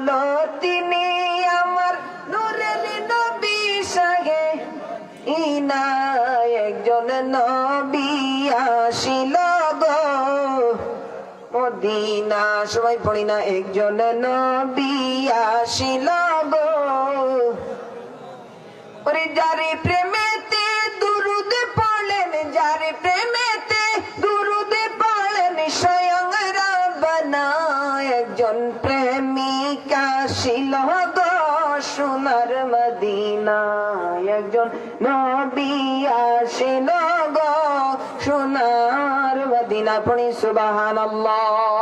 হলো তিনি আমার নূরের নবী সাহে ইনা একজন নবী আসিল গো মদিনা। সবাই পড়ি না, একজন নবী আসিল গো। ওরে যারে প্রেমেতে দুরুদ পড়লেন, যারে প্রেমেতে দুরুদ পড়লেন স্বয়ং রব্বানা, একজন প্রেমিক আসিল গো সোনার মদিনা, একজন নবী আসিল গো সোনার মদিনা। পড়ি সুবহানাল্লাহ।